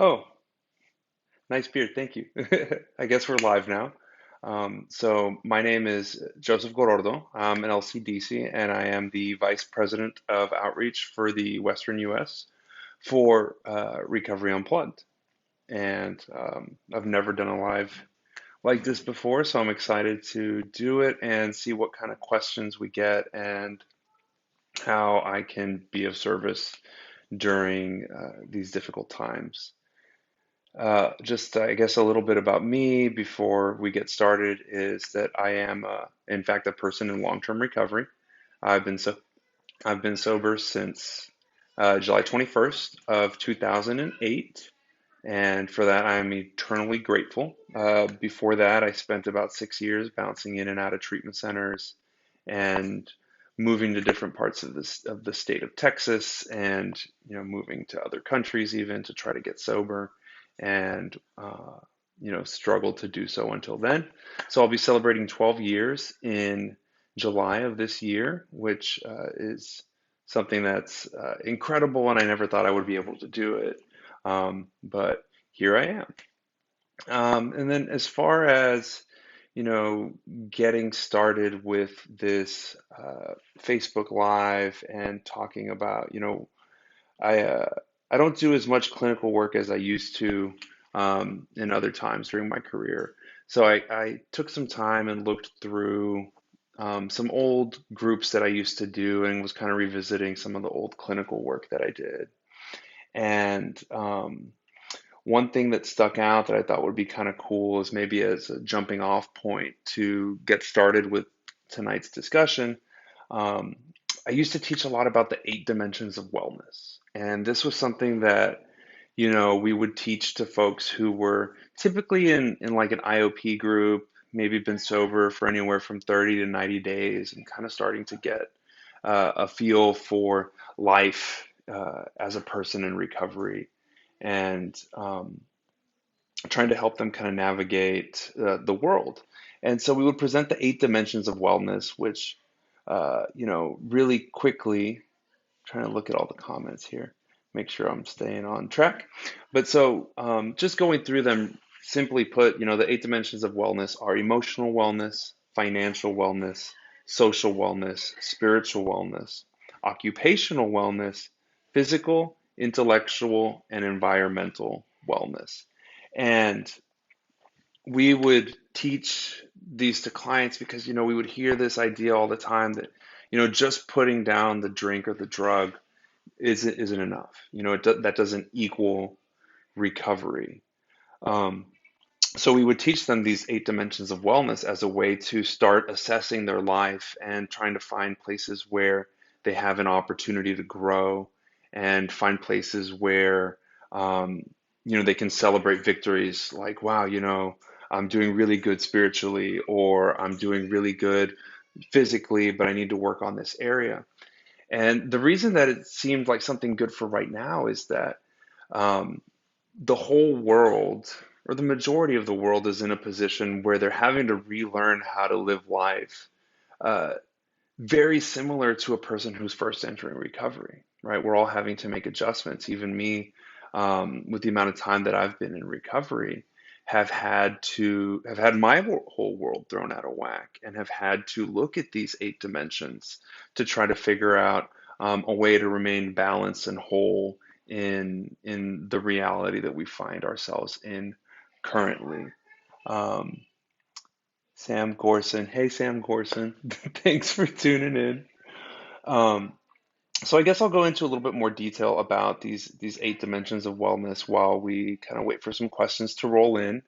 Oh, nice beard. Thank you. I guess we're live now. So my name is Joseph Gorordo. I'm an LCDC, and I am the Vice President of Outreach for the Western U.S. for Recovery Unplugged. And I've never done a live like this before, so I'm excited to do it and see what kind of questions we get and how I can be of service during these difficult times. Just, I guess, a little bit about me before we get started is that I am, in fact, a person in long-term recovery. I've been so I've been sober since July 21st of 2008, and for that I am eternally grateful. Before that, I spent about 6 years bouncing in and out of treatment centers and moving to different parts of the state of Texas, and moving to other countries even to try to get sober, and struggled to do so until then. So I'll be celebrating 12 years in July of this year, which is something that's incredible, and I never thought I would be able to do it. But here I am. And then as far as, you know, getting started with this Facebook Live and talking about, I uh, I don't do as much clinical work as I used to in other times during my career. So I took some time and looked through some old groups that I used to do and was kind of revisiting some of the old clinical work that I did. And one thing that stuck out that I thought would be kind of cool is maybe as a jumping off point to get started with tonight's discussion. Um, I used to teach a lot about the 8 dimensions of wellness. And this was something that, we would teach to folks who were typically in like an IOP group, maybe been sober for anywhere from 30 to 90 days and kind of starting to get a feel for life as a person in recovery, and trying to help them kind of navigate the world. And so we would present the 8 dimensions of wellness, which, really quickly, trying to look at all the comments here, make sure I'm staying on track. But so just going through them, simply put, the 8 dimensions of wellness are emotional wellness, financial wellness, social wellness, spiritual wellness, occupational wellness, physical, intellectual, and environmental wellness. And we would teach these to clients because, we would hear this idea all the time that, just putting down the drink or the drug isn't enough. That doesn't equal recovery. Um, so we would teach them these 8 dimensions of wellness as a way to start assessing their life and trying to find places where they have an opportunity to grow, and find places where um, they can celebrate victories like, wow, I'm doing really good spiritually, or I'm doing really good physically, but I need to work on this area. And the reason that it seemed like something good for right now is that um, the whole world, or the majority of the world, is in a position where they're having to relearn how to live life, uh, very similar to a person who's first entering recovery, right? We're all having to make adjustments. Even me, with the amount of time that I've been in recovery, have had my whole world thrown out of whack, and have had to look at these 8 dimensions to try to figure out a way to remain balanced and whole in the reality that we find ourselves in currently. Um, Sam Gorson, hey Sam Gorson, thanks for tuning in. Um, so I guess I'll go into a little bit more detail about these 8 dimensions of wellness while we kind of wait for some questions to roll in.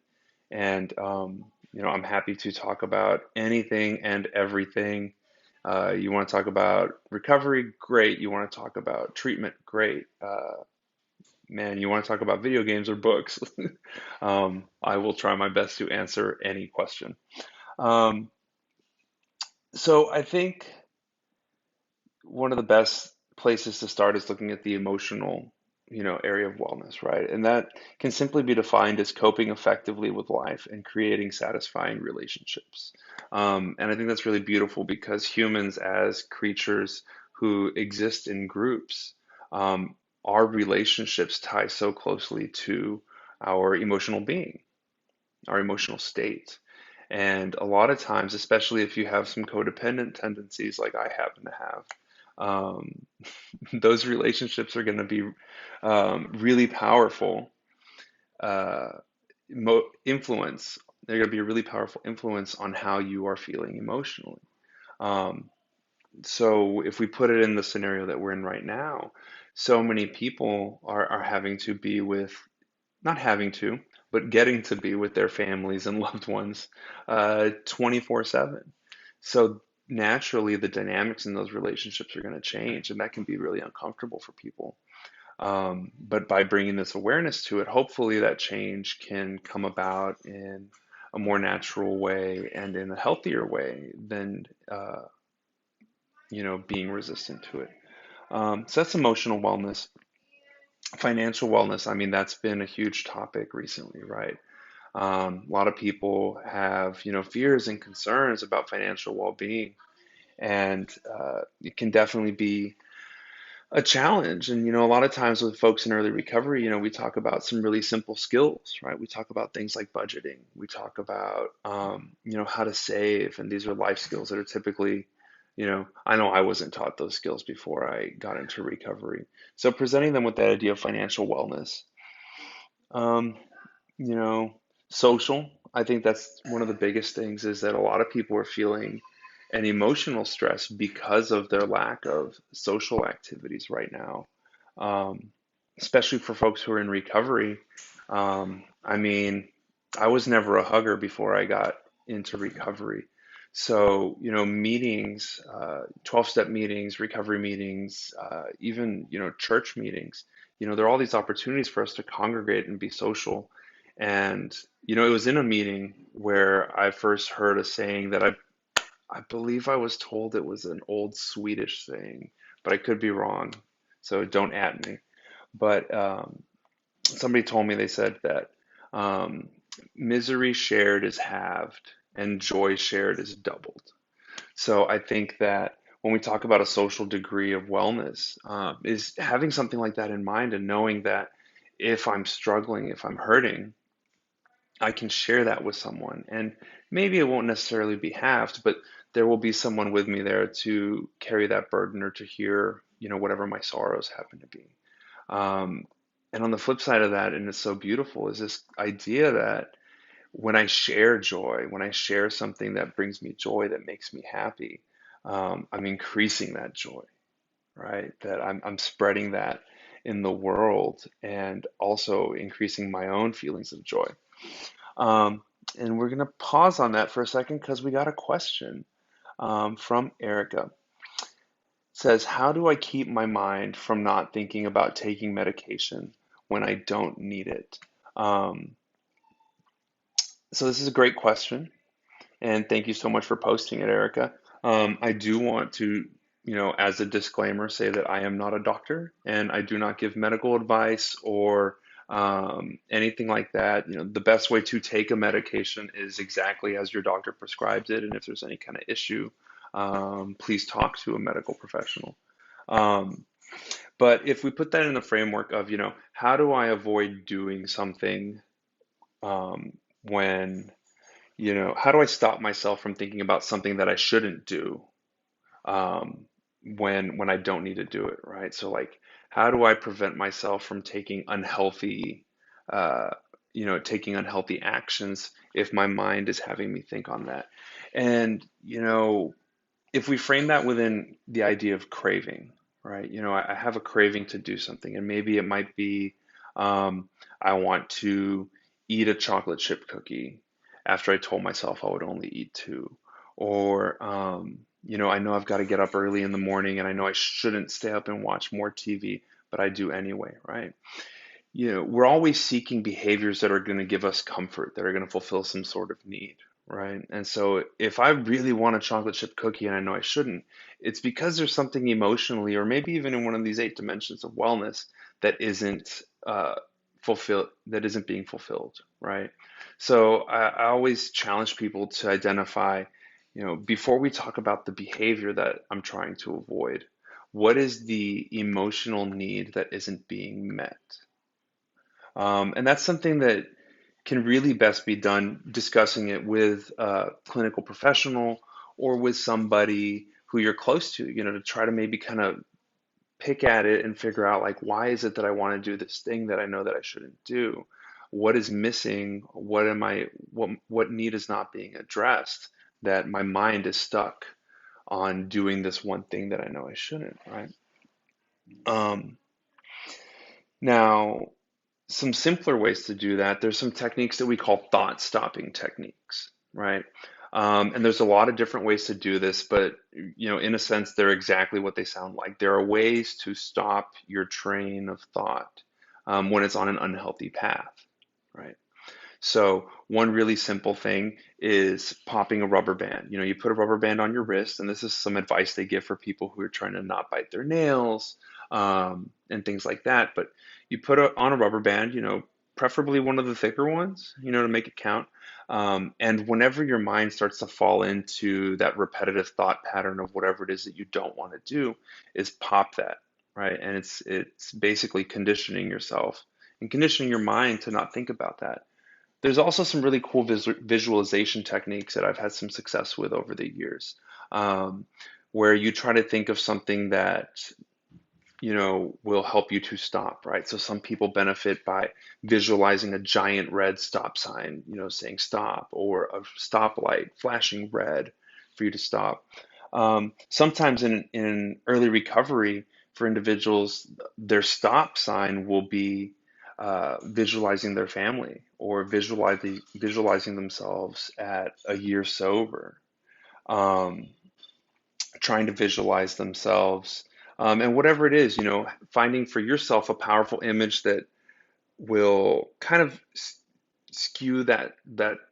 And I'm happy to talk about anything and everything. You want to talk about recovery? Great. You want to talk about treatment? Great. Man, you want to talk about video games or books? I will try my best to answer any question. Um, so I think one of the best places to start is looking at the emotional, area of wellness, right? And that can simply be defined as coping effectively with life and creating satisfying relationships. And I think that's really beautiful because humans, as creatures who exist in groups, um, our relationships tie so closely to our emotional being, our emotional state. And a lot of times, especially if you have some codependent tendencies like I happen to have, um, those relationships are going to be really powerful uh, influence. They're going to be a really powerful influence on how you are feeling emotionally. Um, so if we put it in the scenario that we're in right now, so many people are having to be with, not having to, but getting to be with their families and loved ones 24/7. So naturally, the dynamics in those relationships are going to change, and that can be really uncomfortable for people. But by bringing this awareness to it, hopefully that change can come about in a more natural way and in a healthier way than being resistant to it. So that's emotional wellness. Financial wellness, I mean, that's been a huge topic recently, right? A lot of people have, fears and concerns about financial well-being, and it can definitely be a challenge. And, a lot of times with folks in early recovery, we talk about some really simple skills, right? We talk about things like budgeting. We talk about, how to save. And these are life skills that are typically, I know I wasn't taught those skills before I got into recovery. So presenting them with that idea of financial wellness, um, you know, social, I think that's one of the biggest things is that a lot of people are feeling an emotional stress because of their lack of social activities right now. Um, Especially for folks who are in recovery. I mean, I was never a hugger before I got into recovery. So, meetings, 12-step meetings, recovery meetings, even, church meetings, there are all these opportunities for us to congregate and be social. And, it was in a meeting where I first heard a saying that I believe I was told it was an old Swedish saying, but I could be wrong. So don't at me. But somebody told me, they said that um, misery shared is halved and joy shared is doubled. So I think that when we talk about a social degree of wellness, is having something like that in mind and knowing that if I'm struggling, if I'm hurting, I can share that with someone. And maybe it won't necessarily be halved, but there will be someone with me there to carry that burden or to hear, whatever my sorrows happen to be. Um, and on the flip side of that, and it's so beautiful, is this idea that when I share joy, when I share something that brings me joy, that makes me happy, I'm increasing that joy, right? That I'm spreading that in the world and also increasing my own feelings of joy. Um, and we're going to pause on that for a second because we got a question from Erica. It says, how do I keep my mind from not thinking about taking medication when I don't need it? Um, so this is a great question, and thank you so much for posting it, Erica. I do want to, as a disclaimer, say that I am not a doctor and I do not give medical advice or anything like that. The best way to take a medication is exactly as your doctor prescribes it, and if there's any kind of issue, please talk to a medical professional. Um, but if we put that in the framework of, how do I avoid doing something when how do I stop myself from thinking about something that I shouldn't do um, when I don't need to do it, right? So like, how do I prevent myself from uh, taking unhealthy actions if my mind is having me think on that? And if we frame that within the idea of craving, right? I have a craving to do something, and maybe it might be I want to eat a chocolate chip cookie after I told myself I would only eat two. Or, I know I've got to get up early in the morning and I know I shouldn't stay up and watch more TV, but I do anyway, right? We're always seeking behaviors that are going to give us comfort, that are going to fulfill some sort of need, right? And so if I really want a chocolate chip cookie and I know I shouldn't, it's because there's something emotionally, or maybe even in one of these 8 dimensions of wellness that isn't that isn't being fulfilled, right? So I always challenge people to identify, before we talk about the behavior that I'm trying to avoid, what is the emotional need that isn't being met? And that's something that can really best be done discussing it with a clinical professional or with somebody who you're close to, to try to maybe kind of pick at it and figure out like, why is it that I want to do this thing that I know that I shouldn't do? What is missing? What need is not being addressed that my mind is stuck on doing this one thing that I know I shouldn't, right? Um, Now, some simpler ways to do that, there's some techniques that we call thought stopping techniques, right? And there's a lot of different ways to do this, but in a sense, they're exactly what they sound like. There are ways to stop your train of thought when it's on an unhealthy path, right? So one really simple thing is popping a rubber band. You put a rubber band on your wrist, and this is some advice they give for people who are trying to not bite their nails, and things like that. But you put on a rubber band, preferably one of the thicker ones, to make it count. And whenever your mind starts to fall into that repetitive thought pattern of whatever it is that you don't want to do, is pop that, right? And it's basically conditioning yourself and conditioning your mind to not think about that. There's also some really cool visualization techniques that I've had some success with over the years, um, where you try to think of something that will help you to stop, right? So some people benefit by visualizing a giant red stop sign, saying stop, or a stoplight flashing red for you to stop. Sometimes in early recovery for individuals, their stop sign will be visualizing their family or visualizing themselves at a year sober, um, trying to visualize themselves, and whatever it is, finding for yourself a powerful image that will kind of skew that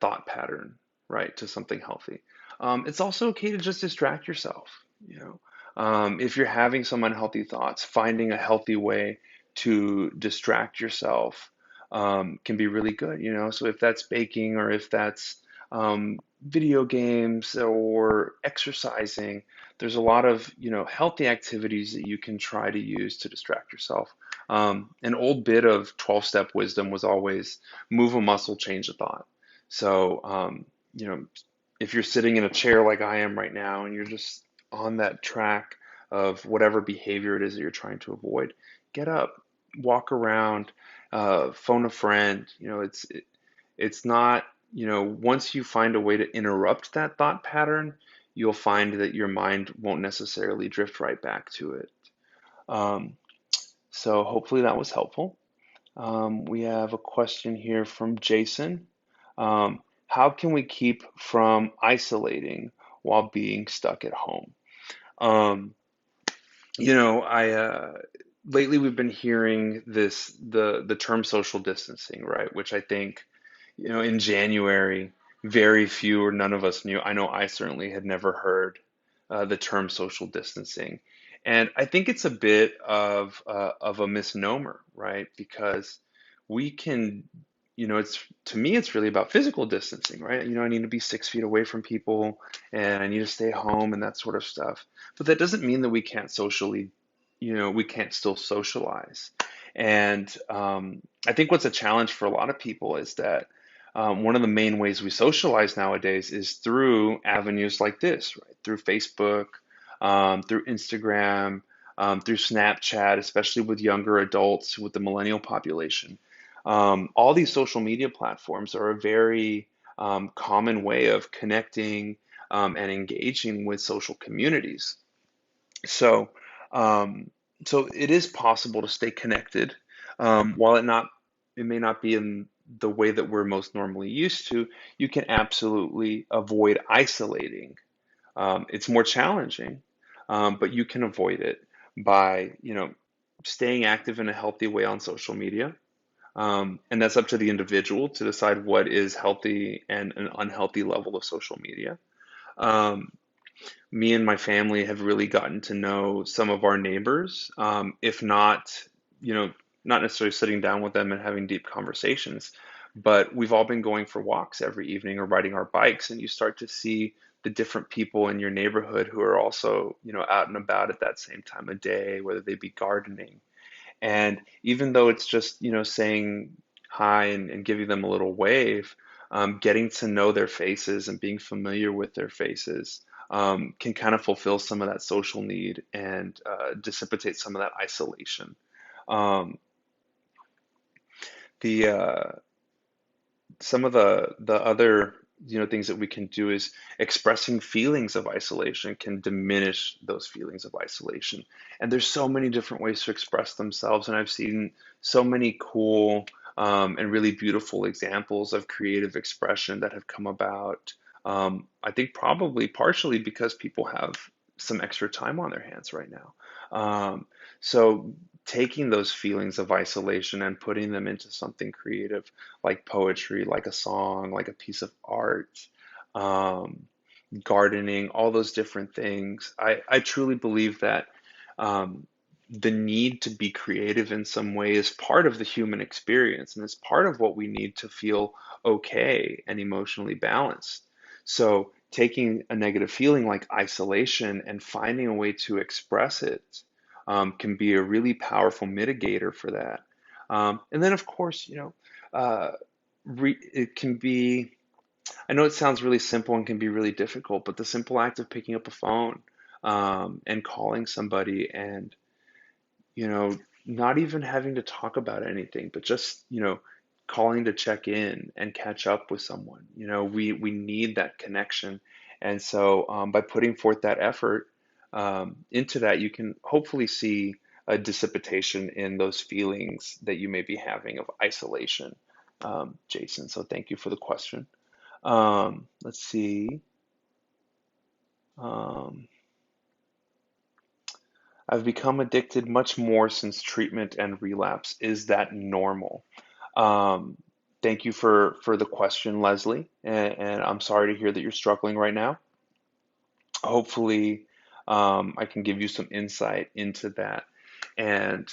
thought pattern, right, to something healthy. It's also okay to just distract yourself, you know. If you're having some unhealthy thoughts, finding a healthy way to distract yourself can be really good, So if that's baking or if that's video games or exercising, there's a lot of, healthy activities that you can try to use to distract yourself. An old bit of 12-step wisdom was always move a muscle, change a thought. So, if you're sitting in a chair like I am right now and you're just on that track of whatever behavior it is that you're trying to avoid, get up, walk around, phone a friend. It's not, once you find a way to interrupt that thought pattern, you'll find that your mind won't necessarily drift right back to it. Um, so hopefully that was helpful. We have a question here from Jason. How can we keep from isolating while being stuck at home? Um, I lately we've been hearing the term social distancing, right? Which I think, in January, very few or none of us knew. I know I certainly had never heard the term social distancing, and I think it's a bit of a misnomer, right? Because we can, it's to me, it's really about physical distancing, right? I need to be 6 feet away from people, and I need to stay home and that sort of stuff. But that doesn't mean that we can't socially, we can't still socialize. And I think what's a challenge for a lot of people is that one of the main ways we socialize nowadays is through avenues like this, right? Through Facebook, through Instagram, through Snapchat, especially with younger adults, with the millennial population. All these social media platforms are a very common way of connecting and engaging with social communities. So, um, so it is possible to stay connected, while it may not be in the way that we're most normally used to. You can absolutely avoid isolating. It's more challenging, but you can avoid it by, staying active in a healthy way on social media. And that's up to the individual to decide what is healthy and an unhealthy level of social media. Um, Me and my family have really gotten to know some of our neighbors, if not, you know, not necessarily sitting down with them and having deep conversations, but we've all been going for walks every evening or riding our bikes, and you start to see the different people in your neighborhood who are also, out and about at that same time of day, whether they be gardening. And even though it's just, saying hi and giving them a little wave, getting to know their faces and being familiar with their faces can kind of fulfill some of that social need and dissipate some of that isolation. Um, the Some of the other things that we can do is expressing feelings of isolation can diminish those feelings of isolation, and there's so many different ways to express themselves, and I've seen so many cool and really beautiful examples of creative expression that have come about. I think probably partially because people have some extra time on their hands right now. So taking those feelings of isolation and putting them into something creative like poetry, like a song, like a piece of art, um, gardening, all those different things. I truly believe that um, the need to be creative in some way is part of the human experience and it's part of what we need to feel okay and emotionally balanced. So, taking a negative feeling like isolation and finding a way to express it can be a really powerful mitigator for that. And then, of course, uh, it can be, I know it sounds really simple and can be really difficult, but the simple act of picking up a phone and calling somebody and, you know, not even having to talk about anything, but just, calling to check in and catch up with someone. We need that connection. And so by putting forth that effort into that, you can hopefully see a dissipation in those feelings that you may be having of isolation, Jason. So thank you for the question. Let's see. Um, I've become addicted much more since treatment and relapse. Is that normal? Um, Thank you for the question, Leslie, and I'm sorry to hear that you're struggling right now. Hopefully, I can give you some insight into that. And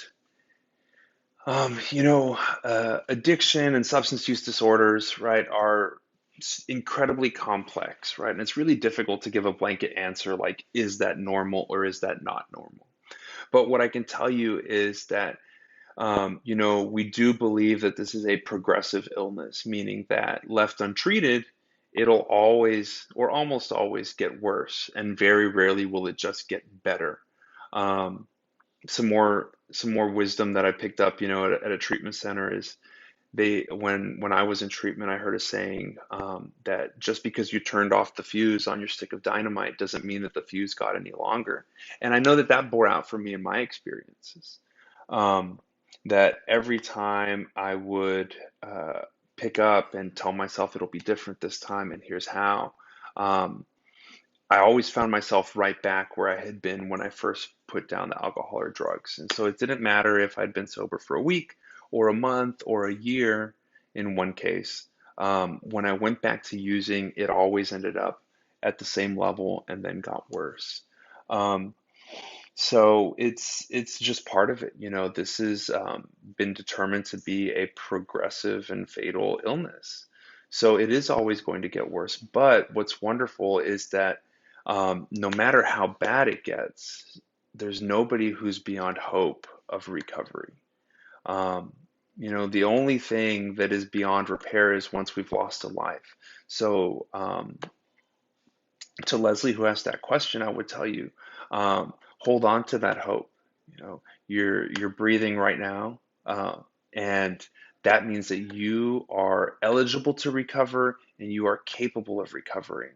addiction and substance use disorders, right, are incredibly complex, right? And it's really difficult to give a blanket answer like, is that normal or is that not normal? But what I can tell you is that, we do believe that this is a progressive illness, meaning that left untreated, it'll always or almost always get worse, and very rarely will it just get better. Um, some more wisdom that I picked up, at a treatment center is when I was in treatment, I heard a saying that just because you turned off the fuse on your stick of dynamite doesn't mean that the fuse got any longer. And I know that that bore out for me in my experiences. Um, that every time I would pick up and tell myself it'll be different this time, and here's how. Um, I always found myself right back where I had been when I first put down the alcohol or drugs. And so it didn't matter if I'd been sober for a week or a month or a year in one case. When I went back to using, it always ended up at the same level and then got worse. Um, so it's just part of it. This has been determined to be a progressive and fatal illness. So it is always going to get worse. But what's wonderful is that no matter how bad it gets, there's nobody who's beyond hope of recovery. Um, the only thing that is beyond repair is once we've lost a life. So to Leslie, who asked that question, I would tell you, hold on to that hope. You're breathing right now, and that means that you are eligible to recover and you are capable of recovering.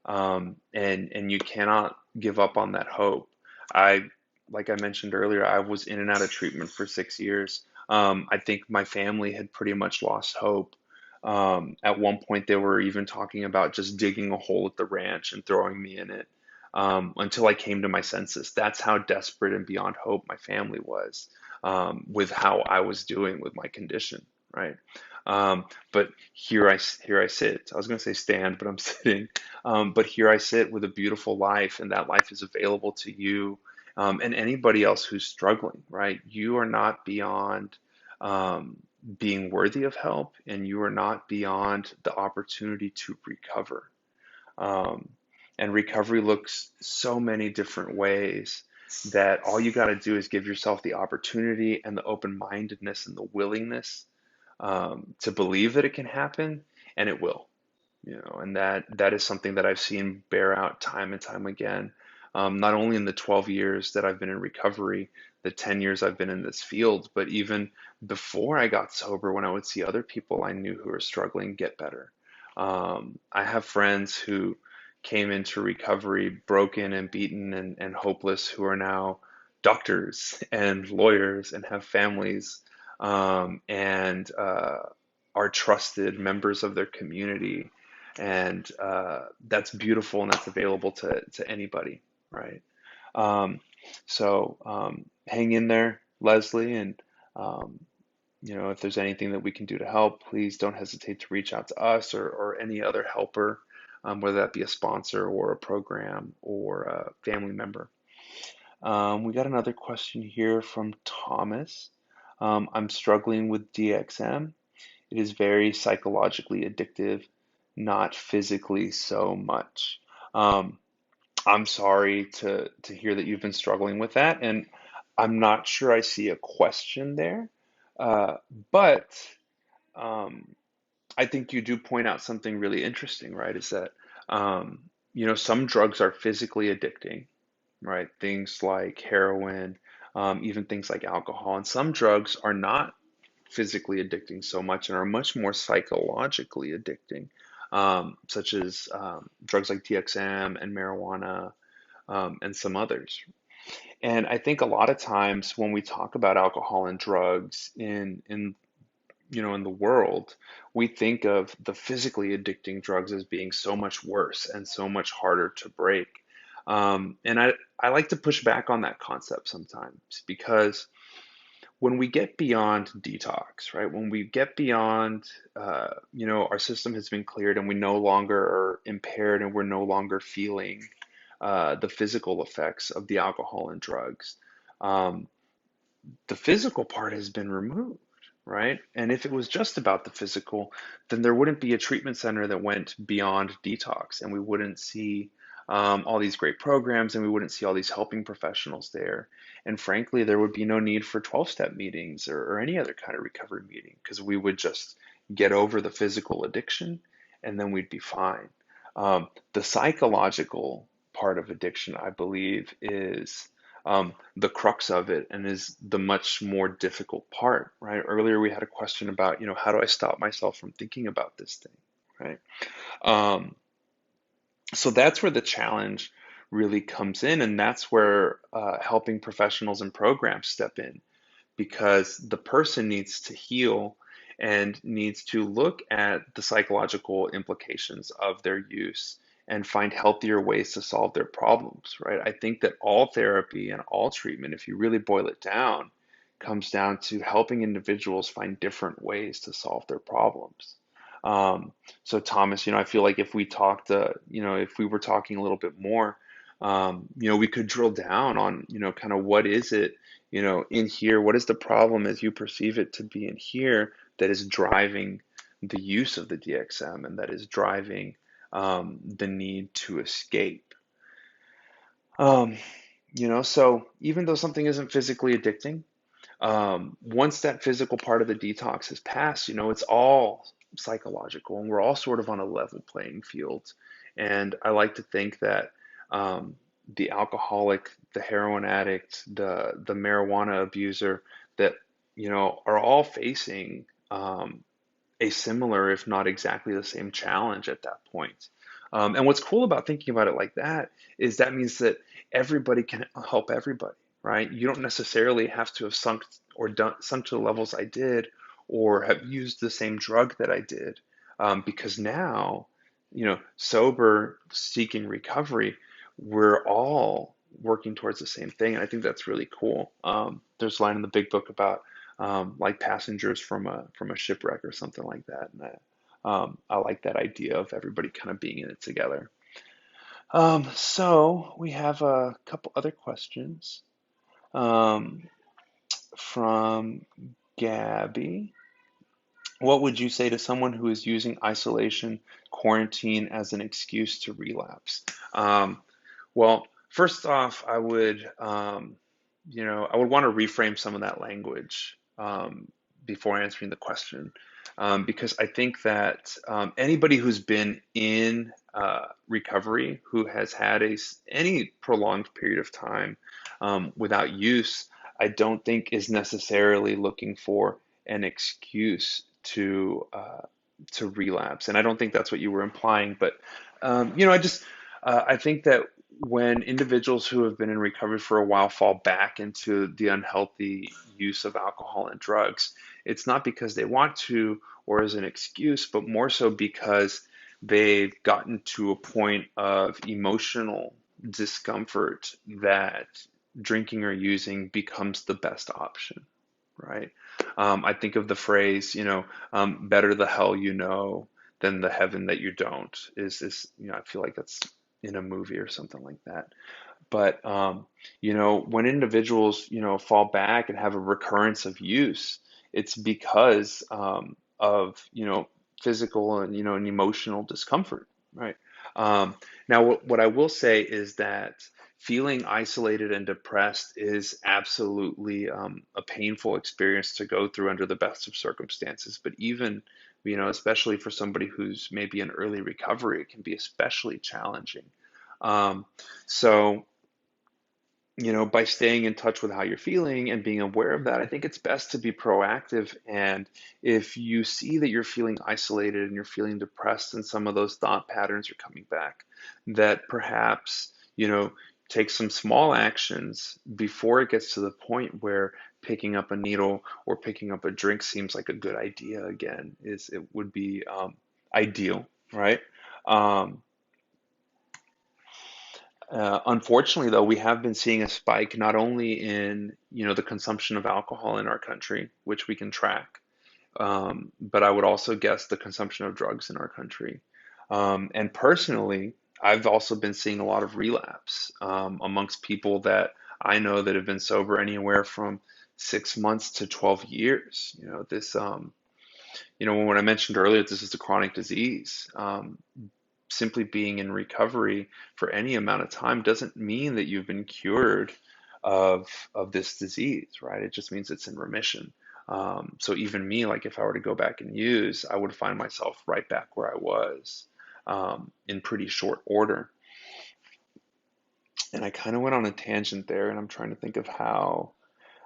And you cannot give up on that hope. I, like I mentioned earlier, I was in and out of treatment for 6 years. I think my family had pretty much lost hope. At one point, they were even talking about just digging a hole at the ranch and throwing me in it until I came to my senses. That's how desperate and beyond hope my family was with how I was doing with my condition, right? But here I sit. I was going to say stand, but I'm sitting. But here I sit with a beautiful life, and that life is available to you and anybody else who's struggling, right? You are not beyond um, being worthy of help, and you are not beyond the opportunity to recover. Um, And recovery looks so many different ways that all you got to do is give yourself the opportunity and the open-mindedness and the willingness to believe that it can happen, and it will. And that is something that I've seen bear out time and time again. Not only in the 12 years that I've been in recovery, the 10 years I've been in this field, but even before I got sober, when I would see other people I knew who were struggling get better. I have friends who came into recovery broken and beaten and hopeless, who are now doctors and lawyers and have families, and are trusted members of their community. And that's beautiful, and that's available to anybody, right? Um, so hang in there, Leslie, and um, if there's anything that we can do to help, please don't hesitate to reach out to us or any other helper, whether that be a sponsor or a program or a family member. We got another question here from Thomas. I'm struggling with DXM. It is very psychologically addictive, not physically so much. Um, I'm sorry to hear that you've been struggling with that, and I'm not sure I see a question there. Uh, but um, I think you do point out something really interesting, right? Is that some drugs are physically addicting, right? Things like heroin, even things like alcohol, and some drugs are not physically addicting so much and are much more psychologically addicting, such as drugs like DXM and marijuana, and some others. And I think a lot of times when we talk about alcohol and drugs in the world, we think of the physically addicting drugs as being so much worse and so much harder to break. And I like to push back on that concept sometimes, because when we get beyond detox, right? When we get beyond, our system has been cleared and we no longer are impaired and we're no longer feeling the physical effects of the alcohol and drugs. Um, the physical part has been removed, right? And if it was just about the physical, then there wouldn't be a treatment center that went beyond detox, and we wouldn't see all these great programs, and we wouldn't see all these helping professionals there. And frankly, there would be no need for 12-step meetings or any other kind of recovery meeting, because we would just get over the physical addiction and then we'd be fine. The psychological part of addiction, I believe, is the crux of it and is the much more difficult part, right? Earlier we had a question about, how do I stop myself from thinking about this thing, right? Um, so that's where the challenge really comes in, and that's where helping professionals and programs step in, because the person needs to heal and needs to look at the psychological implications of their use and find healthier ways to solve their problems, right? I think that all therapy and all treatment, if you really boil it down, comes down to helping individuals find different ways to solve their problems. So Thomas, I feel like if we talked, if we were talking a little bit more, we could drill down on, kind of what is it, in here, what is the problem as you perceive it to be in here that is driving the use of the DXM and that is driving the need to escape. Um, so even though something isn't physically addicting, once that physical part of the detox has passed, it's all psychological, and we're all sort of on a level playing field. And I like to think that um, the alcoholic, the heroin addict, the marijuana abuser, that are all facing a similar, if not exactly the same challenge at that point. And what's cool about thinking about it like that is that means that everybody can help everybody, right? You don't necessarily have to have sunk to the levels I did or have used the same drug that I did, because now, sober, seeking recovery, we're all working towards the same thing. And I think that's really cool. There's a line in the big book about like passengers from a shipwreck or something like that. And I like that idea of everybody kind of being in it together. So we have a couple other questions um, from Gabby. What would you say to someone who is using isolation, quarantine as an excuse to relapse? Um, well, first off, I would want to reframe some of that language before answering the question, because I think that anybody who's been in recovery, who has had any prolonged period of time without use, I don't think is necessarily looking for an excuse to relapse. And I don't think that's what you were implying, but I think that when individuals who have been in recovery for a while fall back into the unhealthy use of alcohol and drugs, it's not because they want to or as an excuse, but more so because they've gotten to a point of emotional discomfort that drinking or using becomes the best option, right? I think of the phrase, better the hell you know than the heaven that you don't. I feel like that's in a movie or something like that. But when individuals, fall back and have a recurrence of use, it's because of, physical and, and emotional discomfort, right? Now, what I will say is that feeling isolated and depressed is absolutely a painful experience to go through under the best of circumstances. But even, especially for somebody who's maybe in early recovery, it can be especially challenging. Um, so, by staying in touch with how you're feeling and being aware of that, I think it's best to be proactive. And if you see that you're feeling isolated and you're feeling depressed and some of those thought patterns are coming back, that perhaps, take some small actions before it gets to the point where picking up a needle or picking up a drink seems like a good idea again, it would be ideal, right? Um, Unfortunately, though, we have been seeing a spike not only in, the consumption of alcohol in our country, which we can track, but I would also guess the consumption of drugs in our country. And personally, I've also been seeing a lot of relapse amongst people that I know that have been sober anywhere from 6 months to 12 years. When I mentioned earlier, this is a chronic disease. Simply being in recovery for any amount of time doesn't mean that you've been cured of this disease, right? It just means it's in remission. So even me, like if I were to go back and use, I would find myself right back where I was in pretty short order. And I kind of went on a tangent there, and I'm trying to think of how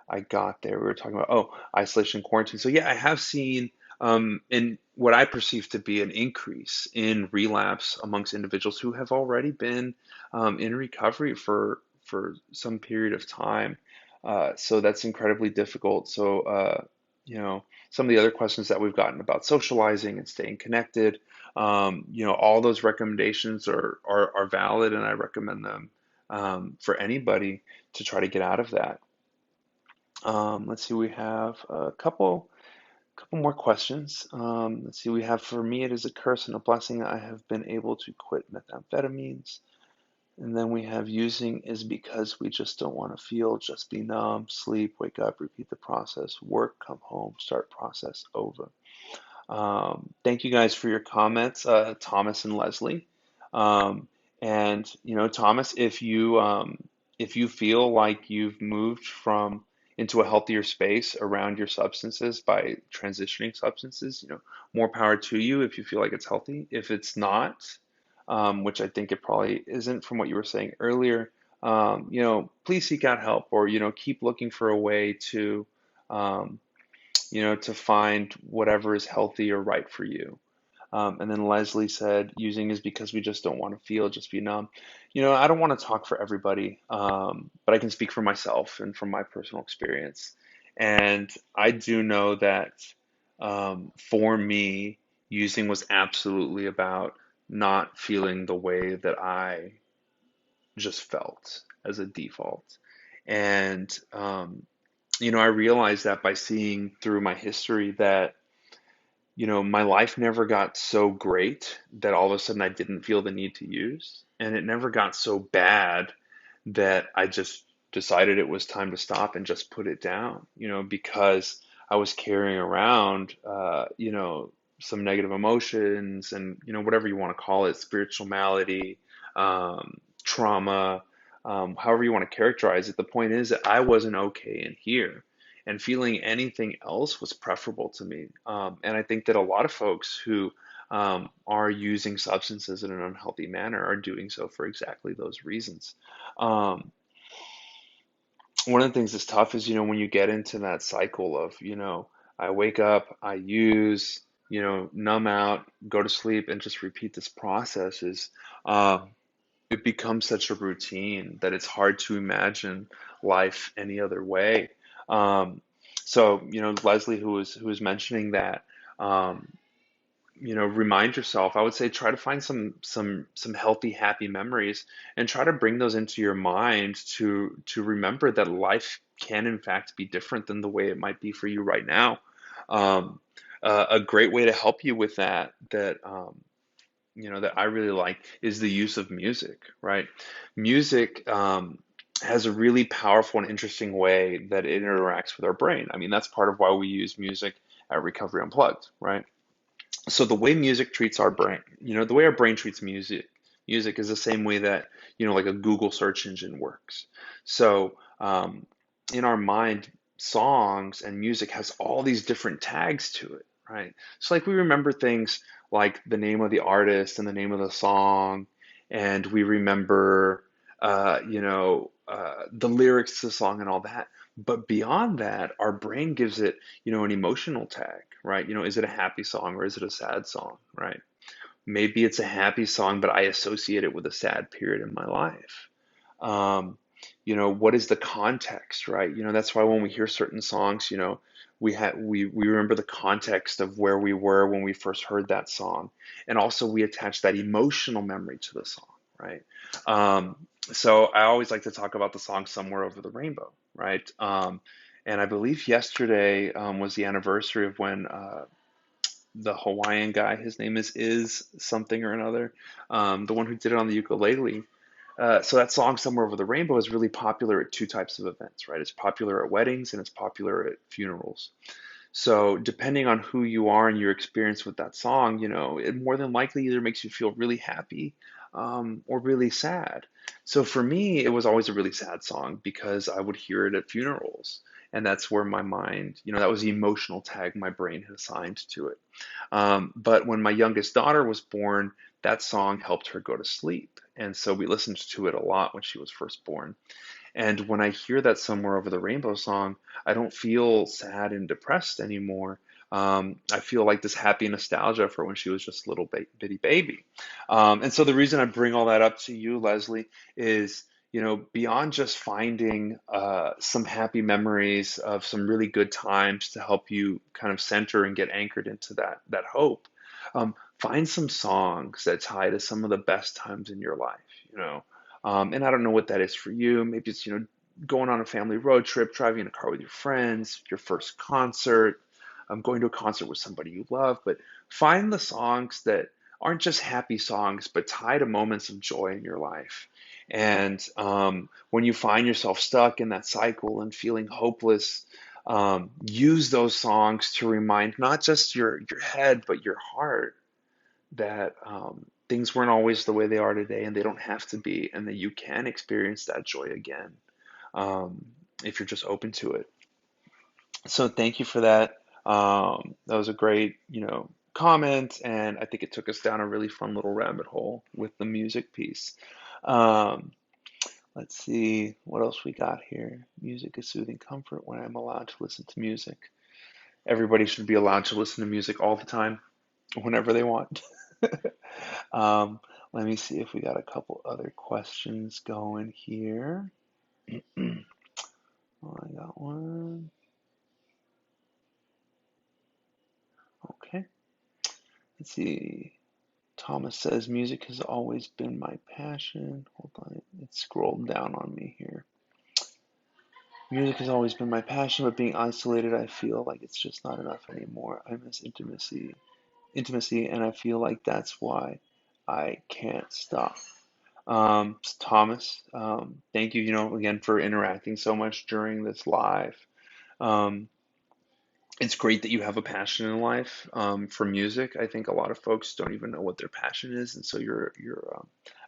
I got there. We were talking about, isolation, quarantine. So yeah, I have seen in what I perceive to be an increase in relapse amongst individuals who have already been in recovery for some period of time. So that's incredibly difficult. So some of the other questions that we've gotten about socializing and staying connected, all those recommendations are valid, and I recommend them for anybody to try to get out of that. Let's see, we have a couple more questions. Let's see, we have, for me, it is a curse and a blessing that I have been able to quit methamphetamines. And then we have using is because we just don't want to feel, just be numb, sleep, wake up, repeat the process, work, come home, start process over. Thank you guys for your comments, Thomas and Leslie. Um, and Thomas, if you feel like you've moved from into a healthier space around your substances by transitioning substances, more power to you if you feel like it's healthy. If it's not, which I think it probably isn't from what you were saying earlier, please seek out help, or keep looking for a way um, to find whatever is healthy or right for you. And then Leslie said, using is because we just don't want to feel, just be numb. I don't want to talk for everybody, but I can speak for myself and from my personal experience. And I do know that for me, using was absolutely about not feeling the way that I just felt as a default. And, I realized that by seeing through my history that my life never got so great that all of a sudden I didn't feel the need to use. And it never got so bad that I just decided it was time to stop and just put it down, because I was carrying around, some negative emotions and, whatever you want to call it, spiritual malady, trauma, however you want to characterize it. The point is that I wasn't okay in here. And feeling anything else was preferable to me. And I think that a lot of folks who are using substances in an unhealthy manner are doing so for exactly those reasons. Um, One of the things that's tough is, when you get into that cycle of, I wake up, I use, numb out, go to sleep, and just repeat this process is, um, it becomes such a routine that it's hard to imagine life any other way. Um, so, Leslie, who was mentioning that, um, remind yourself. I would say try to find some healthy, happy memories and try to bring those into your mind to remember that life can in fact be different than the way it might be for you right now. Um, a great way to help you with that I really like is the use of music, right? Music has a really powerful and interesting way that it interacts with our brain. I mean, that's part of why we use music at Recovery Unplugged, right? So the way music treats our brain, the way our brain treats music is the same way that, like a Google search engine works. So in our mind, songs and music has all these different tags to it, right? So like we remember things like the name of the artist and the name of the song, and we remember, the lyrics to the song and all that. But beyond that, our brain gives it, an emotional tag, right? Is it a happy song or is it a sad song, right? Maybe it's a happy song, but I associate it with a sad period in my life. Um, what is the context, right? That's why when we hear certain songs, we remember the context of where we were when we first heard that song, and also we attach that emotional memory to the song, right? Um, so I always like to talk about the song "Somewhere Over the Rainbow," right? And I believe yesterday was the anniversary of when the Hawaiian guy, his name is something or another, the one who did it on the ukulele. So that song "Somewhere Over the Rainbow" is really popular at two types of events, right? It's popular at weddings and it's popular at funerals. So depending on who you are and your experience with that song, it more than likely either makes you feel really happy or really sad. So for me, it was always a really sad song because I would hear it at funerals. And that's where my mind, that was the emotional tag my brain had assigned to it. But when my youngest daughter was born, that song helped her go to sleep. And so we listened to it a lot when she was first born. And when I hear that "Somewhere Over the Rainbow" song, I don't feel sad and depressed anymore. I feel like this happy nostalgia for when she was just a little bitty baby. And so the reason I bring all that up to you, Leslie, is, beyond just finding some happy memories of some really good times to help you kind of center and get anchored into that hope, find some songs that tie to some of the best times in your life, you know. And I don't know what that is for you. Maybe it's, going on a family road trip, driving in a car with your friends, your first concert, going to a concert with somebody you love. But find the songs that aren't just happy songs, but tie to moments of joy in your life. And when you find yourself stuck in that cycle and feeling hopeless, use those songs to remind not just your head, but your heart that things weren't always the way they are today, and they don't have to be, and that you can experience that joy again um, if you're just open to it. So thank you for that. That was a great, comment, and I think it took us down a really fun little rabbit hole with the music piece. Um, let's see what else we got here. Music is soothing comfort when I'm allowed to listen to music. Everybody should be allowed to listen to music all the time, whenever they want. Um, Let me see if we got a couple other questions going here. Oh, I got one. Okay. Let's see. Thomas says music has always been my passion. Hold on, it scrolled down on me here. Music has always been my passion, but being isolated, I feel like it's just not enough anymore. I miss intimacy, and I feel like that's why I can't stop. Thomas, thank you, again for interacting so much during this live. Um, It's great that you have a passion in life for music. I think a lot of folks don't even know what their passion is, and so you're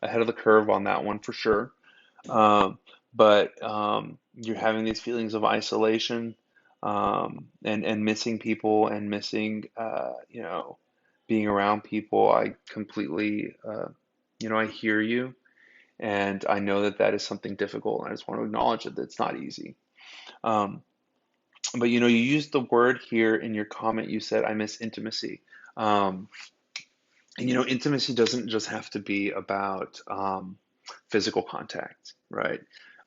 ahead of the curve on that one for sure. Um, but you're having these feelings of isolation and missing people and missing being around people. I completely I hear you, and I know that that is something difficult, and I just want to acknowledge that it's not easy. Um, but you used the word here in your comment. You said, I miss intimacy. Um, and intimacy doesn't just have to be about physical contact, right?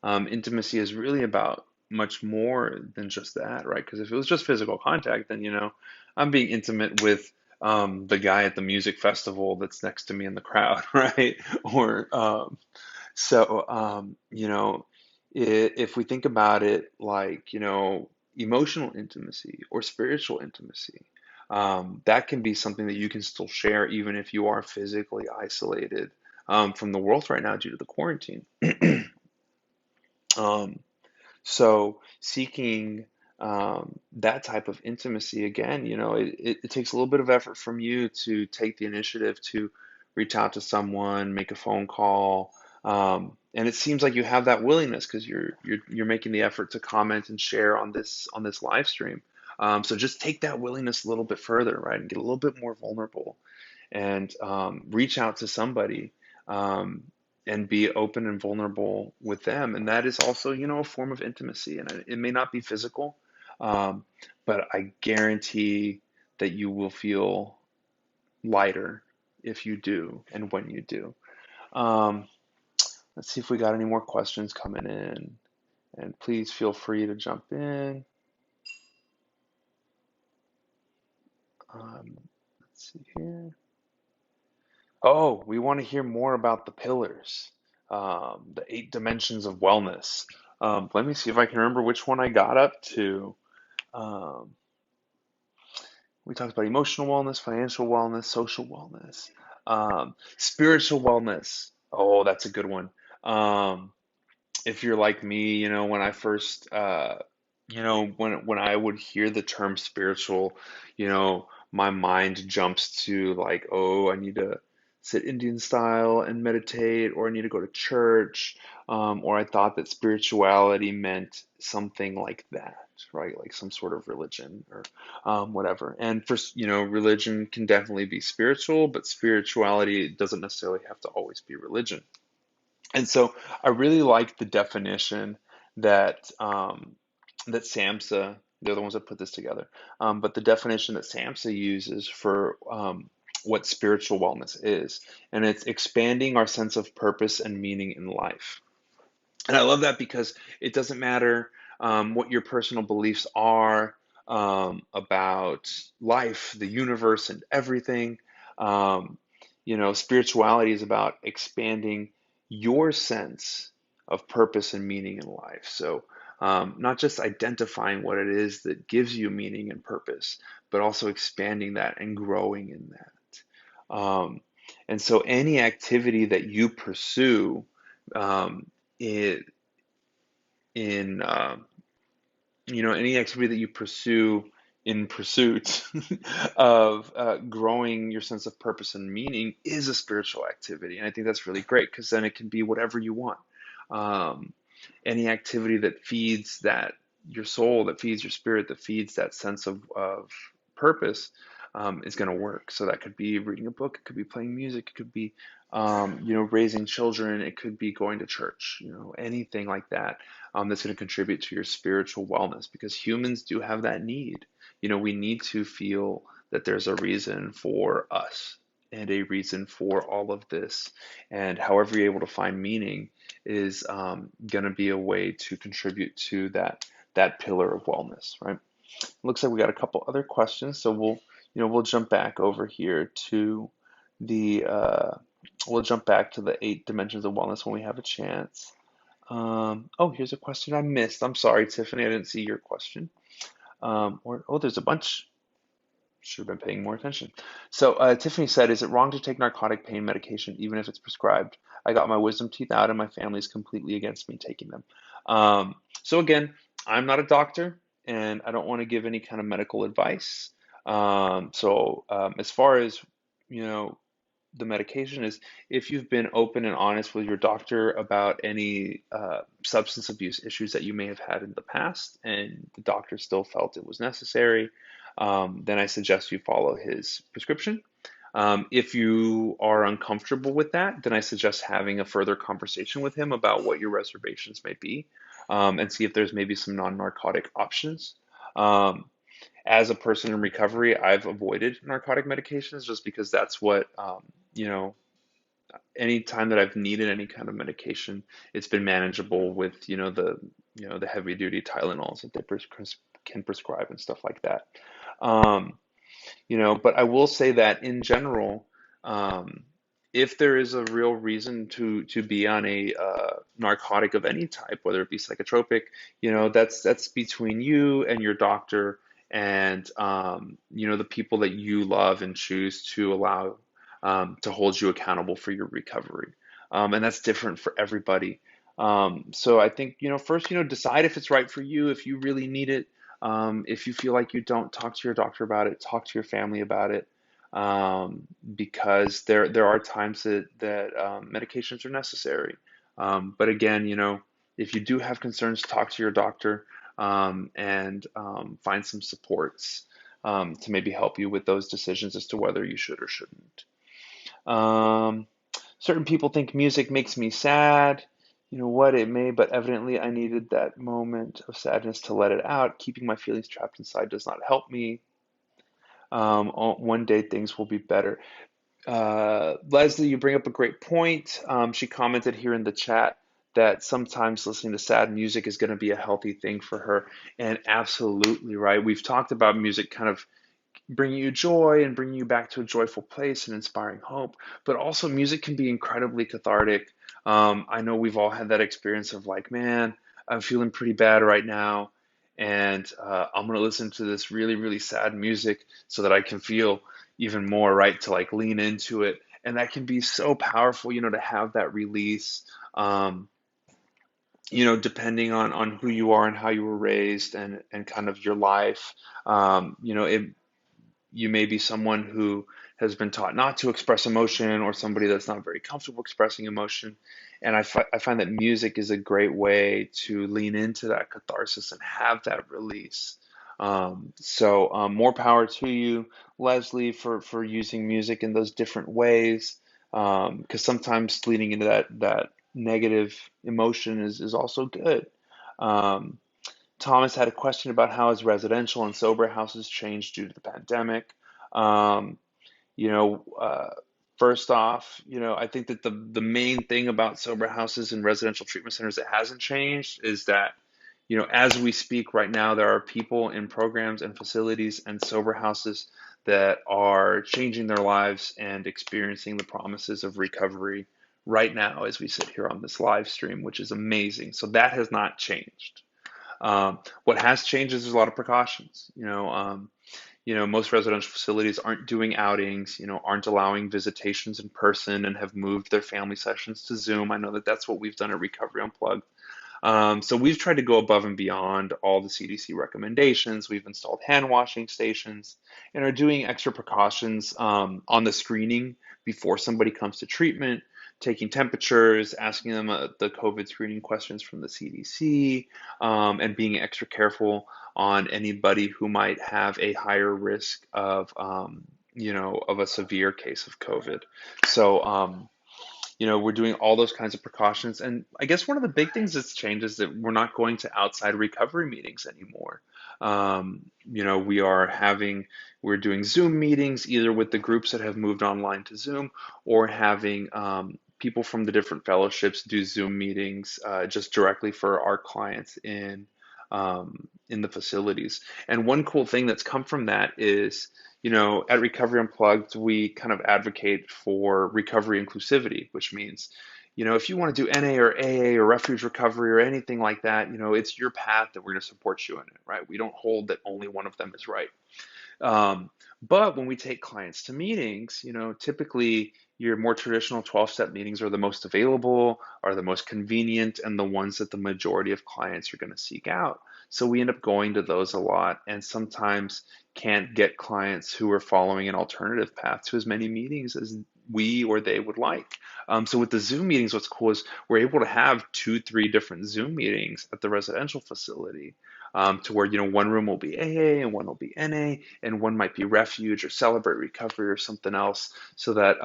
Intimacy is really about much more than just that, right? Because if it was just physical contact, then I'm being intimate with the guy at the music festival that's next to me in the crowd, right? Or if we think about it like, emotional intimacy or spiritual intimacy, that can be something that you can still share even if you are physically isolated from the world right now due to the quarantine. Um, so seeking that type of intimacy again, it takes a little bit of effort from you to take the initiative to reach out to someone, make a phone call, and it seems like you have that willingness because you're making the effort to comment and share on this live stream. So just take that willingness a little bit further, right, and get a little bit more vulnerable and reach out to somebody um, and be open and vulnerable with them. And that is also, a form of intimacy. And it may not be physical, um, but I guarantee that you will feel lighter if you do and when you do. Um, let's see if we got any more questions coming in. And please feel free to jump in. Let's see here. Oh, we want to hear more about the pillars, the 8 dimensions of wellness. Let me see if I can remember which one I got up to. Um, we talked about emotional wellness, financial wellness, social wellness, spiritual wellness. Oh, that's a good one. Um, if you're like me, when I first, when I would hear the term spiritual, my mind jumps to like, oh, I need to sit Indian style and meditate, or I need to go to church, or I thought that spirituality meant something like that, right? Like some sort of religion or whatever. And religion can definitely be spiritual, but spirituality doesn't necessarily have to always be religion. And so I really like the definition that that SAMHSA, they're the ones that put this together, but the definition that SAMHSA uses for what spiritual wellness is, and it's expanding our sense of purpose and meaning in life. And I love that because it doesn't matter what your personal beliefs are about life, the universe, and everything. Um, Spirituality is about expanding your sense of purpose and meaning in life. So, not just identifying what it is that gives you meaning and purpose, but also expanding that and growing in that. And so, any activity that you pursue, um, it, in any activity that you pursue in pursuit of growing your sense of purpose and meaning is a spiritual activity, and I think that's really great because then it can be whatever you want. um, any activity that feeds that your soul, that feeds your spirit, that feeds that sense of purpose is going to work. So that could be reading a book, it could be playing music, it could be raising children, it could be going to church, anything like that that's going to contribute to your spiritual wellness because humans do have that need. We need to feel that there's a reason for us and a reason for all of this. And however you're able to find meaning is going to be a way to contribute to that pillar of wellness, right? Looks like we got a couple other questions, so we'll jump back over here to the we'll jump back to the 8 dimensions of wellness when we have a chance. Oh, here's a question I missed. I'm sorry, Tiffany, I didn't see your question. There's a bunch. Should have been paying more attention. So Tiffany said, "Is it wrong to take narcotic pain medication even if it's prescribed? I got my wisdom teeth out and my family's completely against me taking them." So again, I'm not a doctor, and I don't want to give any kind of medical advice. As far as, you know, the medication is, if you've been open and honest with your doctor about any substance abuse issues that you may have had in the past, and the doctor still felt it was necessary, then I suggest you follow his prescription. If you are uncomfortable with that, then I suggest having a further conversation with him about what your reservations may be, and see if there's maybe some non-narcotic options. Um, as a person in recovery, I've avoided narcotic medications just because that's what, you know, any time that I've needed any kind of medication, it's been manageable with, the heavy duty Tylenols that they can prescribe and stuff like that. Um, but I will say that in general, um, if there is a real reason to be on a narcotic of any type, whether it be psychotropic, that's between you and your doctor, and the people that you love and choose to allow to hold you accountable for your recovery. And that's different for everybody. So I think, first, decide if it's right for you, if you really need it. If you feel like you don't, talk to your doctor about it, talk to your family about it, because there are times that medications are necessary. But again, if you do have concerns, talk to your doctor, and find some supports to maybe help you with those decisions as to whether you should or shouldn't. Um, Certain people think music makes me sad. You know what, it may, but evidently I needed that moment of sadness to let it out. Keeping my feelings trapped inside does not help me. One day things will be better. Leslie, you bring up a great point. She commented here in the chat that sometimes listening to sad music is going to be a healthy thing for her. And absolutely right. We've talked about music kind of bringing you joy and bringing you back to a joyful place and inspiring hope. But also, music can be incredibly cathartic. I know we've all had that experience of like, man, I'm feeling pretty bad right now, and I'm gonna listen to this really, really sad music so that I can feel even more, right? To like lean into it, and that can be so powerful, to have that release. Um, Depending on who you are and how you were raised and kind of your life, you may be someone who has been taught not to express emotion, or somebody that's not very comfortable expressing emotion. And I find that music is a great way to lean into that catharsis and have that release. More power to you, Leslie, for using music in those different ways. Because sometimes leaning into that negative emotion is also good. Um, Thomas had a question about how has residential and sober houses changed due to the pandemic. Um, you know, uh, First off, I think that the main thing about sober houses and residential treatment centers that hasn't changed is that, as we speak right now, there are people in programs and facilities and sober houses that are changing their lives and experiencing the promises of recovery right now as we sit here on this live stream, which is amazing. So that has not changed. What has changed is there's a lot of precautions. Most residential facilities aren't doing outings, aren't allowing visitations in person, and have moved their family sessions to Zoom. I know that that's what we've done at Recovery Unplugged. So we've tried to go above and beyond all the CDC recommendations. We've installed hand washing stations and are doing extra precautions on the screening before somebody comes to treatment, taking temperatures, asking them the COVID screening questions from the CDC, and being extra careful on anybody who might have a higher risk of a severe case of COVID. So, we're doing all those kinds of precautions. And I guess one of the big things that's changed is that we're not going to outside recovery meetings anymore. We're doing Zoom meetings either with the groups that have moved online to Zoom, or having people from the different fellowships do Zoom meetings just directly for our clients in the facilities. And one cool thing that's come from that is, at Recovery Unplugged, we kind of advocate for recovery inclusivity, which means, if you want to do NA or AA or refuge recovery or anything like that, it's your path that we're going to support you in it, right? We don't hold that only one of them is right. But when we take clients to meetings, typically, your more traditional 12-step meetings are the most available, are the most convenient, and the ones that the majority of clients are going to seek out. So we end up going to those a lot, and sometimes can't get clients who are following an alternative path to as many meetings as we or they would like. So with the Zoom meetings, what's cool is we're able to have two, three different Zoom meetings at the residential facility, to where, one room will be AA and one will be NA, and one might be refuge or celebrate recovery or something else, so that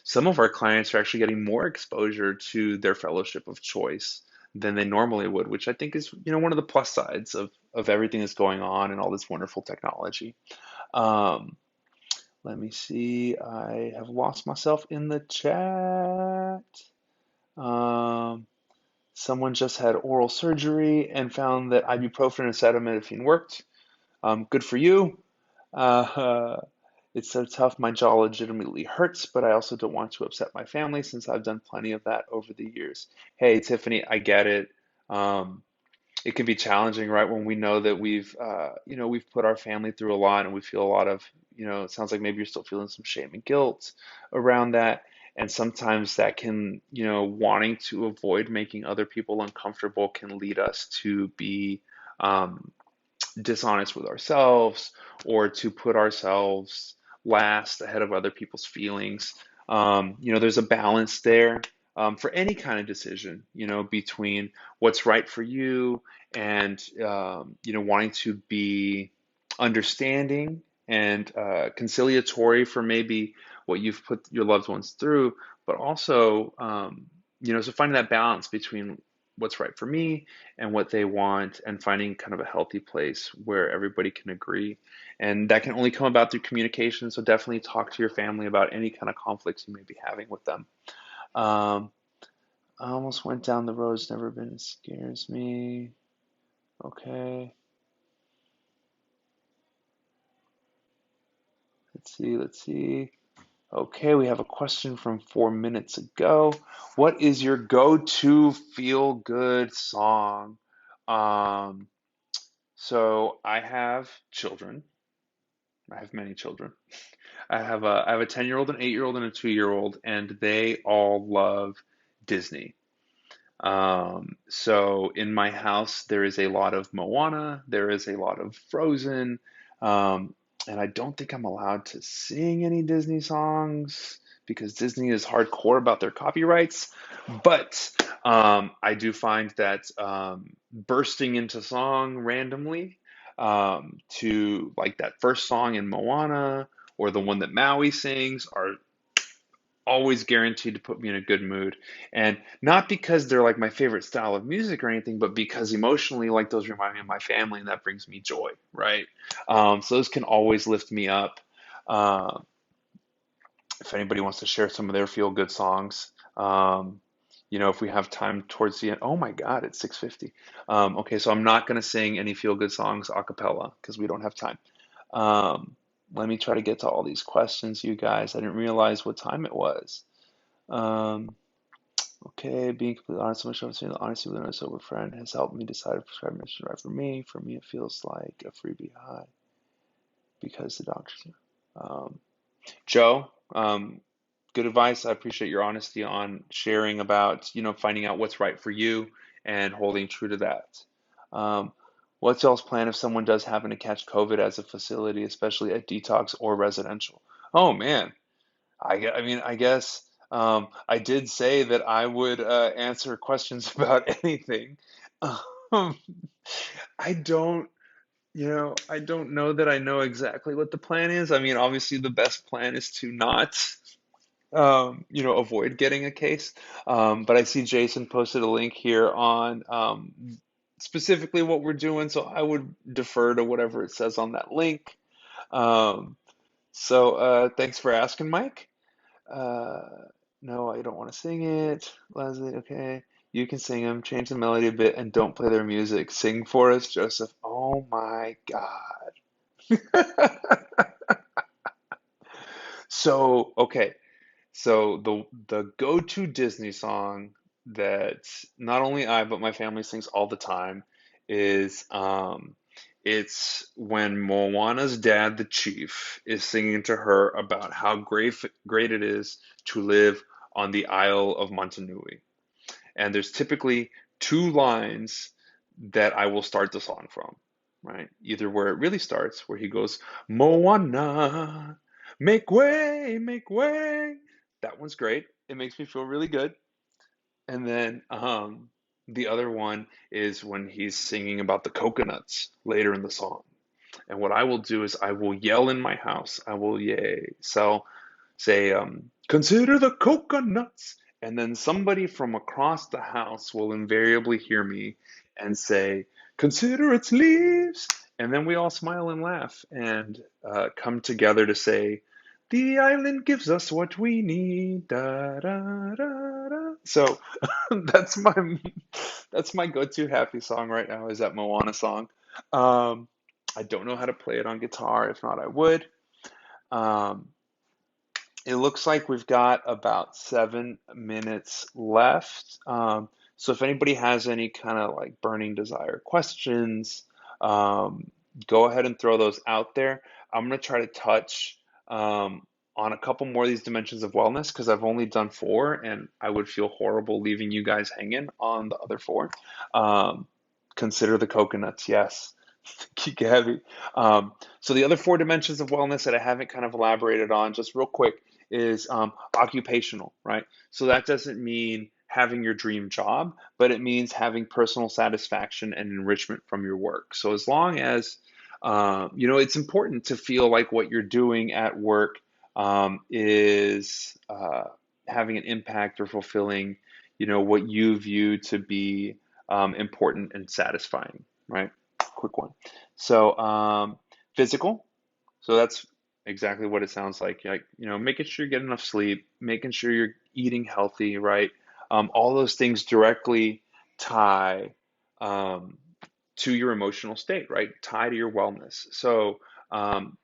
some of our clients are actually getting more exposure to their fellowship of choice than they normally would, which I think is, one of the plus sides of everything that's going on and all this wonderful technology. Um, Let me see. I have lost myself in the chat. Um, Someone just had oral surgery and found that ibuprofen and acetaminophen worked. Good for you. Uh, it's so tough. My jaw legitimately hurts, but I also don't want to upset my family since I've done plenty of that over the years. Hey, Tiffany, I get it. Um, it can be challenging, right? When we know that we've put our family through a lot and we feel a lot of, it sounds like maybe you're still feeling some shame and guilt around that. And sometimes that can, wanting to avoid making other people uncomfortable can lead us to be um, dishonest with ourselves or to put ourselves last ahead of other people's feelings. There's a balance there, for any kind of decision, between what's right for you and, wanting to be understanding and conciliatory for maybe what you've put your loved ones through, but also, so finding that balance between what's right for me and what they want, and finding kind of a healthy place where everybody can agree. And that can only come about through communication. So definitely talk to your family about any kind of conflicts you may be having with them. Um, I almost went down the road. It's never been, it scares me. Okay. Let's see. Okay, we have a question from 4 minutes ago. What is your go-to feel-good song? Um, so I have children. I have many children. I have a 10-year-old, an 8-year-old, and a 2-year-old, and they all love Disney. So in my house, there is a lot of Moana, there is a lot of Frozen, um, and I don't think I'm allowed to sing any Disney songs because Disney is hardcore about their copyrights. But I do find that bursting into song randomly, to like that first song in Moana or the one that Maui sings, are always guaranteed to put me in a good mood. And not because they're like my favorite style of music or anything, but because emotionally, like, those remind me of my family and that brings me joy, right? So those can always lift me up. Uh, if anybody wants to share some of their feel good songs, if we have time towards the end. Oh my God, it's 6:50. Okay, so I'm not going to sing any feel good songs a cappella because we don't have time. Um, Let me try to get to all these questions, you guys. I didn't realize what time it was. Um, okay, being completely honest with myself, saying the honesty with a sober friend has helped me decide if prescribing medicine is right for me. For me, it feels like a freebie high because the doctors. Um, Joe, good advice. I appreciate your honesty on sharing about, finding out what's right for you and holding true to that. Um, what's y'all's plan if someone does happen to catch COVID as a facility, especially at detox or residential? Oh man, I mean, I guess I did say that I would answer questions about anything. Um, I don't, I don't know that I know exactly what the plan is. I mean, obviously, the best plan is to not, avoid getting a case. But I see Jason posted a link here on specifically what we're doing, so I would defer to whatever it says on that link. Um, thanks for asking, Mike. Uh, no, I don't want to sing it. Leslie, okay. You can sing them, change the melody a bit, and don't play their music. Sing for us, Joseph. Oh my God. Okay. So the go-to Disney song that not only I but my family sings all the time is It's when Moana's dad, the chief, is singing to her about how great it is to live on the Isle of Montanui. And there's typically two lines that I will start the song from, right? Either where it really starts, where he goes, Moana, make way. That one's great. It makes me feel really good. And then the other one is when he's singing about the coconuts later in the song. And what I will do is I will yell in my house. I will yay. So say, consider the coconuts. And then somebody from across the house will invariably hear me and say, consider its leaves. And then we all smile and laugh and come together to say, the island gives us what we need. Da, da, da, da. So that's my that's my go-to happy song right now is that Moana song. Um, I don't know how to play it on guitar. If not, I would. Um, it looks like we've got about 7 minutes left. So if anybody has any kind of like burning desire questions, um, go ahead and throw those out there. I'm going to try to touch on a couple more of these dimensions of wellness because I've only done four and I would feel horrible leaving you guys hanging on the other four. Um, consider the coconuts, yes. Keep it heavy. So the other four dimensions of wellness that I haven't kind of elaborated on, just real quick, is occupational, right? So that doesn't mean having your dream job, but it means having personal satisfaction and enrichment from your work. So as long as it's important to feel like what you're doing at work is having an impact or fulfilling, what you view to be important and satisfying, right? Quick one. So physical. So that's exactly what it sounds like. Like, making sure you get enough sleep, making sure you're eating healthy, right? All those things directly tie um, to your emotional state, right? Tie to your wellness. So um,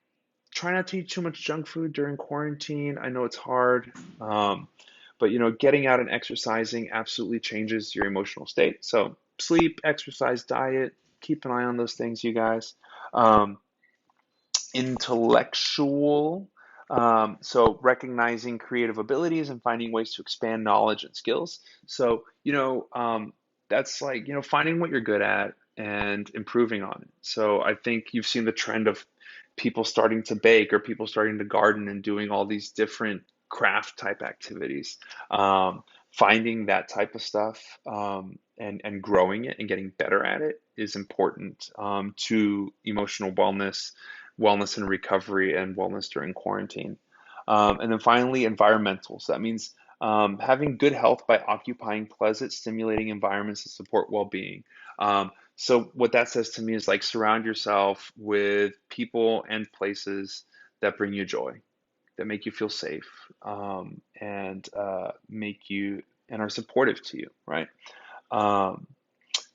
try not to eat too much junk food during quarantine. I know it's hard, but getting out and exercising absolutely changes your emotional state. So sleep, exercise, diet, keep an eye on those things, you guys. Um, Intellectual. So recognizing creative abilities and finding ways to expand knowledge and skills. So, that's like, finding what you're good at and improving on it. So I think you've seen the trend of people starting to bake or people starting to garden and doing all these different craft type activities. Finding that type of stuff and growing it and getting better at it is important to emotional wellness and recovery, and wellness during quarantine. And then finally, environmentals. That means having good health by occupying pleasant, stimulating environments that support well-being. So what that says to me is like surround yourself with people and places that bring you joy, that make you feel safe, and make you and are supportive to you, right? Um,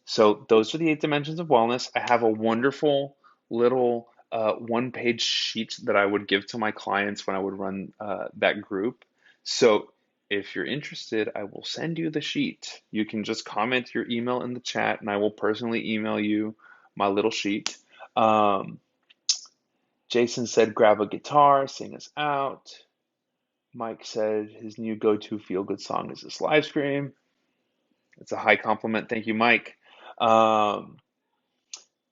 so those are the 8 dimensions of wellness. I have a wonderful little one-page sheet that I would give to my clients when I would run that group. So if you're interested, I will send you the sheet. You can just comment your email in the chat, and I will personally email you my little sheet. Um, Jason said, grab a guitar, sing us out. Mike said his new go-to feel-good song is this live stream. It's a high compliment. Thank you, Mike. Um,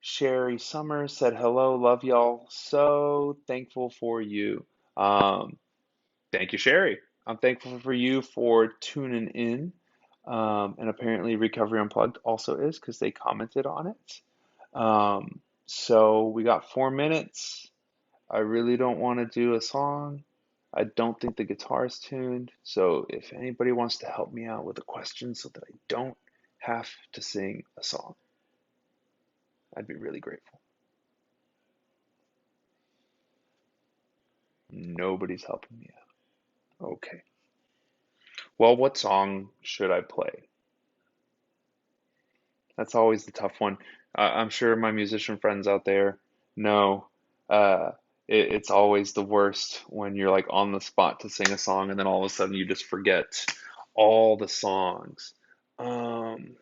Sherry Summers said, hello, love y'all. So thankful for you. Um, Thank you, Sherry. I'm thankful for you for tuning in. And apparently, Recovery Unplugged also is because they commented on it. So we got 4 minutes. I really don't want to do a song. I don't think the guitar is tuned. So if anybody wants to help me out with a question so that I don't have to sing a song, I'd be really grateful. Nobody's helping me out. Okay. Well, what song should I play? That's always the tough one. I'm sure my musician friends out there know uh, it's always the worst when you're like on the spot to sing a song and then all of a sudden you just forget all the songs. Um,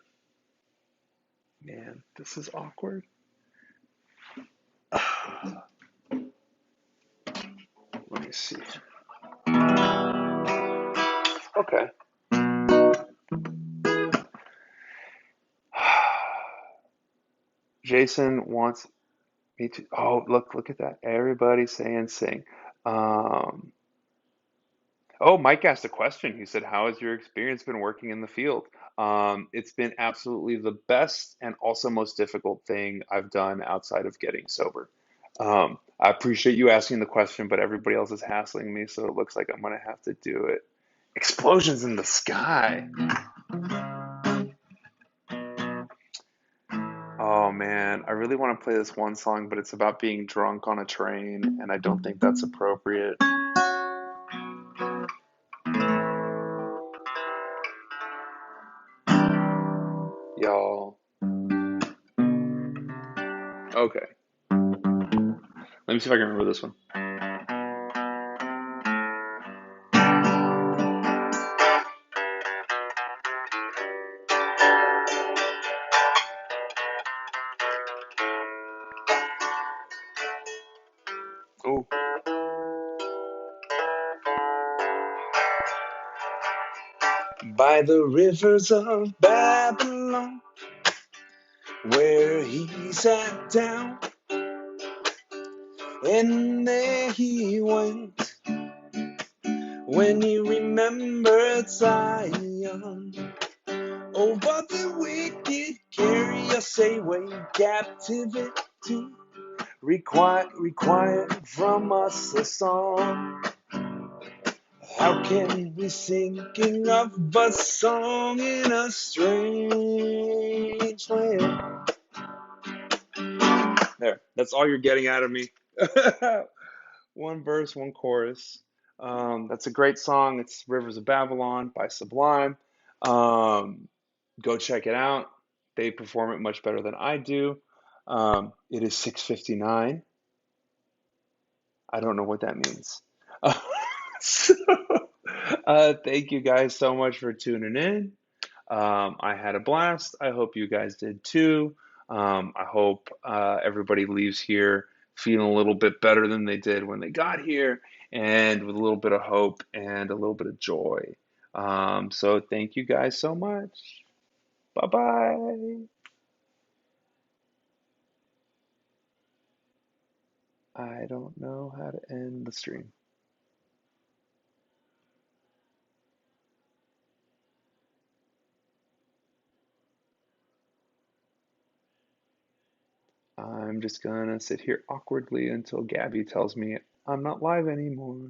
Man, this is awkward. Let me see. Okay. Jason wants me to. Oh, look at that. Everybody's saying sing. Um, oh, Mike asked a question. He said, "How has your experience been working in the field?" It's been absolutely the best and also most difficult thing I've done outside of getting sober. I appreciate you asking the question, but everybody else is hassling me, so it looks like I'm gonna have to do it. Explosions in the sky. Oh man, I really want to play this one song, but it's about being drunk on a train, and I don't think that's appropriate. Y'all. Okay. Let me see if I can remember this one. Oh. By the rivers of Babylon, where he sat down, and there he went when he remembered Zion. Oh, but the wicked carry us away captivity, require from us a song. How can we sing of a song in a strange land? There, that's all you're getting out of me. One verse, one chorus. That's a great song. It's Rivers of Babylon by Sublime. Um, Go check it out. They perform it much better than I do. It is 6:59. I don't know what that means. So, thank you guys so much for tuning in. I had a blast. I hope you guys did too. I hope everybody leaves here feeling a little bit better than they did when they got here, and with a little bit of hope and a little bit of joy. So thank you guys so much. Bye bye. I don't know how to end the stream. I'm just gonna sit here awkwardly until Gabby tells me I'm not live anymore.